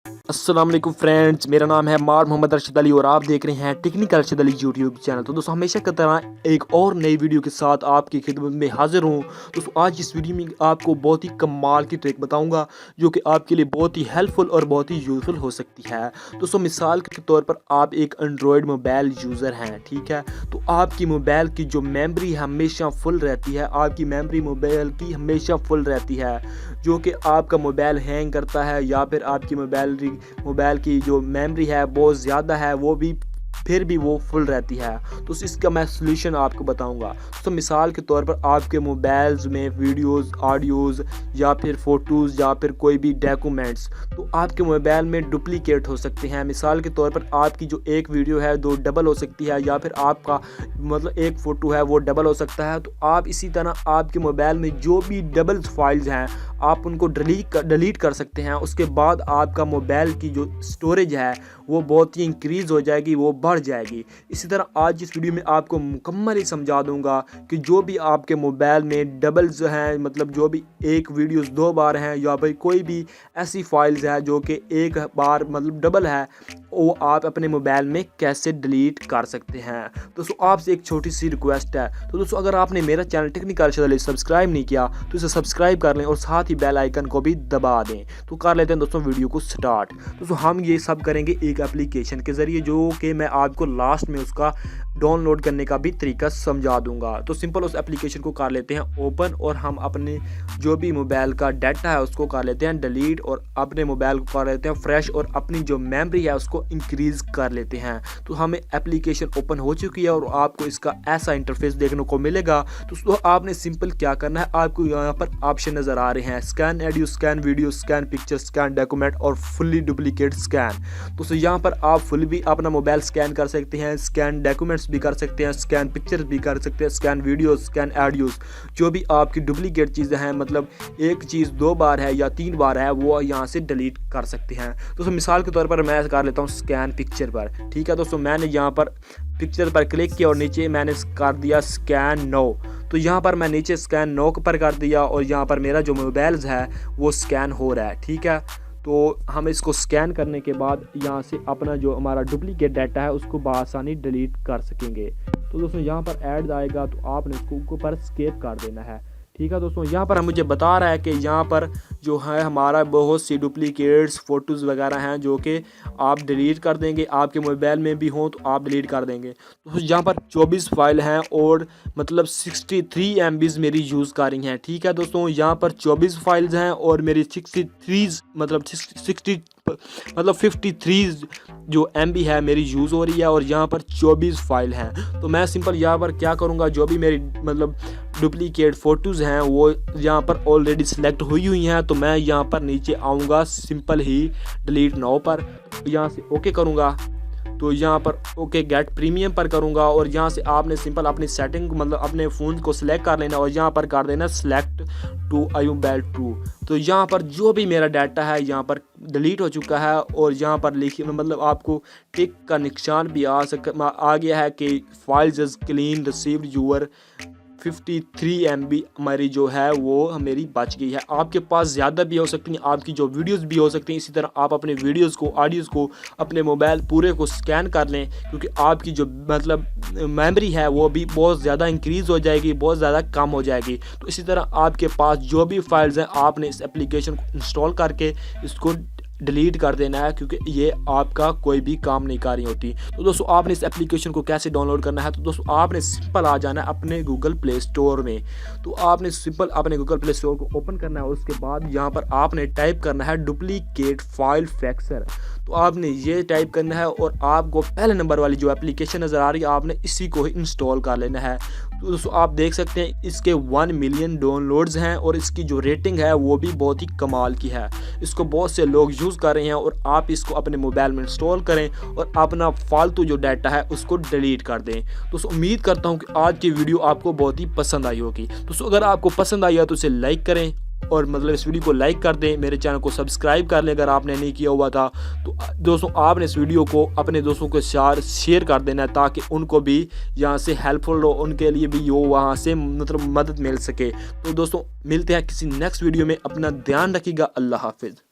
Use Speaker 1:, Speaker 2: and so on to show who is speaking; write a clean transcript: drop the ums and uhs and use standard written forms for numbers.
Speaker 1: अस्सलाम वालेकुम फ्रेंड्स, मेरा नाम है मार मोहम्मद अरशद अली और आप देख रहे हैं technical Arshad Ali YouTube channel. तो दोस्तों हमेशा की तरह एक और नई वीडियो के साथ आपकी खिदमत में हाजिर हूँ। दोस्तों आज इस वीडियो में आपको बहुत ही कमाल की ट्रिक बताऊंगा जो कि आपके लिए बहुत ही हेल्पफुल और बहुत ही यूज़फुल हो सकती है। दोस्तों मिसाल के तौर पर आप एक एंड्रॉयड मोबाइल यूज़र हैं, ठीक है, तो आपकी मोबाइल की जो मेमोरी हमेशा फुल रहती है, आपकी मेमोरी मोबाइल की हमेशा फुल रहती है, जो कि आपका मोबाइल हैंग करता है या फिर आपकी मोबाइल की जो मेमोरी है बहुत ज़्यादा है, वो भी फिर भी वो फुल रहती है। तो इसका मैं सलूशन आपको बताऊंगा। तो मिसाल के तौर पर आपके मोबाइल्स में वीडियोस, ऑडियोज़ या फिर फ़ोटोज़ या फिर कोई भी डॉक्यूमेंट्स तो आपके मोबाइल में डुप्लीकेट हो सकते हैं। मिसाल के तौर पर आपकी जो एक वीडियो है दो डबल हो सकती है या फिर आपका मतलब एक फ़ोटो है वो डबल हो सकता है। तो आप इसी तरह आपके मोबाइल में जो भी डबल फाइल्स हैं आप उनको डिलीट कर सकते हैं। उसके बाद आपका मोबाइल की जो स्टोरेज है वो बहुत ही इंक्रीज़ हो जाएगी, वो बढ़ जाएगी। इसी तरह आज इस वीडियो में आपको मुकम्मल ही समझा दूंगा कि जो भी आपके मोबाइल में डबल्स हैं, मतलब जो भी एक वीडियोस दो बार हैं या भाई कोई भी ऐसी फाइल्स है जो कि एक बार मतलब डबल है, वो आप अपने मोबाइल में कैसे डिलीट कर सकते हैं। दोस्तों आपसे एक छोटी सी रिक्वेस्ट है, तो दोस्तों अगर आपने मेरा channel technical Arshad Ali subscribe नहीं किया तो इसे सब्सक्राइब कर लें और साथ ही बेल आइकन को भी दबा दें। तो कर लेते हैं दोस्तों वीडियो को स्टार्ट। दोस्तों हम ये सब करेंगे एक एप्लीकेशन के ज़रिए जो कि मैं आपको लास्ट में उसका डाउनलोड करने का भी तरीका समझा दूंगा। तो सिंपल उस एप्लीकेशन को कर लेते हैं ओपन और हम अपने जो भी मोबाइल का डाटा है उसको कर लेते हैं डिलीट और अपने मोबाइल को कर लेते हैं फ्रेश और अपनी जो मेमोरी है उसको इंक्रीज़ कर लेते हैं। तो हमें एप्लीकेशन ओपन हो चुकी है और आपको इसका ऐसा इंटरफेस देखने को मिलेगा। तो आपने सिंपल क्या करना है, आपको यहाँ पर ऑप्शन नज़र आ रहे हैं scan audio, scan video, scan picture, scan document और फुल्ली डुप्लीकेट स्कैन। तो यहाँ पर आप फुल भी अपना मोबाइल स्कैन कर सकते हैं, स्कैन डॉक्यूमेंट्स भी कर सकते हैं, स्कैन पिक्चर्स भी कर सकते हैं, स्कैन वीडियो, स्कैन ऑडियोज़, जो भी आपकी डुप्लीकेट चीज़ें हैं, मतलब एक चीज़ दो बार है या तीन बार है, वो यहाँ से डिलीट कर सकते हैं। दोस्तों मिसाल के तौर पर मैं कर लेता हूँ स्कैन पिक्चर पर, ठीक है। दोस्तों मैंने यहाँ पर पिक्चर पर क्लिक किया और नीचे मैंने कर दिया स्कैन नो। तो यहाँ पर मैं नीचे स्कैन नो पर कर दिया और यहाँ पर मेरा जो मोबाइल्स है वो स्कैन हो रहा है, ठीक है। तो हम इसको स्कैन करने के बाद यहाँ से अपना जो हमारा डुप्लीकेट डाटा है उसको बआसानी डिलीट कर सकेंगे। तो दोस्तों यहाँ पर ऐड आएगा तो आपने इसको ऊपर स्केप कर देना है, ठीक है। दोस्तों यहाँ पर हम मुझे बता रहा है कि यहाँ पर जो है हमारा बहुत सी डुप्लीकेट्स फ़ोटोज़ वगैरह हैं जो कि आप डिलीट कर देंगे, आपके मोबाइल में भी हो तो आप डिलीट कर देंगे। तो यहाँ पर 24 फाइल हैं और मतलब 63 MBs मेरी यूज़ कर रही हैं, ठीक है। दोस्तों यहाँ पर 24 फाइल्स हैं और मेरी 63 मतलब 53 जो MB है मेरी यूज़ हो रही है और यहाँ पर 24 फाइल हैं। तो मैं सिंपल यहाँ पर क्या करूँगा, जो भी मेरी मतलब डुप्लीकेट फ़ोटोज़ हैं वो यहाँ पर ऑलरेडी सिलेक्ट हुई हैं, तो मैं यहाँ पर नीचे आऊँगा सिंपल ही डिलीट नाउ पर, यहाँ से ओके करूँगा। तो यहाँ पर ओके गेट प्रीमियम पर करूँगा और यहाँ से आपने सिंपल अपनी सेटिंग मतलब अपने फ़ोन को सिलेक्ट कर लेना और यहाँ पर कर देना सेलेक्ट टू मोबाइल टू। तो यहाँ पर जो भी मेरा डाटा है यहाँ पर डिलीट हो चुका है और यहाँ पर लिखिए मतलब आपको टिक का निशान भी आ गया है कि files is clean received your 53 MB हमारी जो है वो मेरी बच गई है। आपके पास ज़्यादा भी हो सकती हैं, आपकी जो वीडियोस भी हो सकती हैं। इसी तरह आप अपने वीडियोस को, ऑडियोज़ को अपने मोबाइल पूरे को स्कैन कर लें, क्योंकि आपकी जो मतलब मेमोरी है वो भी बहुत ज़्यादा इंक्रीज़ हो जाएगी, बहुत ज़्यादा कम हो जाएगी। तो इसी तरह आपके पास जो भी फाइल्स हैं आपने इस एप्लीकेशन को इंस्टॉल करके इसको डिलीट कर देना है, क्योंकि ये आपका कोई भी काम नहीं कर रही होती। तो दोस्तों आपने इस एप्लीकेशन को कैसे डाउनलोड करना है, तो दोस्तों आपने सिंपल आ जाना है अपने गूगल प्ले स्टोर में। तो आपने सिंपल अपने गूगल प्ले स्टोर को ओपन करना है, उसके बाद यहाँ पर आपने टाइप करना है डुप्लीकेट फाइल फिक्सर। तो आपने ये टाइप करना है और आपको पहले नंबर वाली जो एप्लीकेशन नज़र आ रही है आपने इसी को ही इंस्टॉल कर लेना है। तो दोस्तों आप देख सकते हैं इसके 1 मिलियन डाउनलोड्स हैं और इसकी जो रेटिंग है वो भी बहुत ही कमाल की है। इसको बहुत से लोग यूज़ कर रहे हैं और आप इसको अपने मोबाइल में इंस्टॉल करें और अपना फालतू जो डाटा है उसको डिलीट कर दें। दोस्तों उम्मीद करता हूँ कि आज की वीडियो आपको बहुत ही पसंद आई होगी। दोस्तों अगर आपको पसंद आई है तो इसे लाइक करें और मतलब इस वीडियो को लाइक कर दें, मेरे चैनल को सब्सक्राइब कर लें अगर आपने नहीं किया हुआ था। तो दोस्तों आपने इस वीडियो को अपने दोस्तों के साथ शेयर कर देना है ताकि उनको भी यहाँ से हेल्पफुल हो, उनके लिए भी वो वहाँ से मतलब मदद मिल सके। तो दोस्तों मिलते हैं किसी नेक्स्ट वीडियो में, अपना ध्यान रखिएगा। अल्लाह हाफिज़।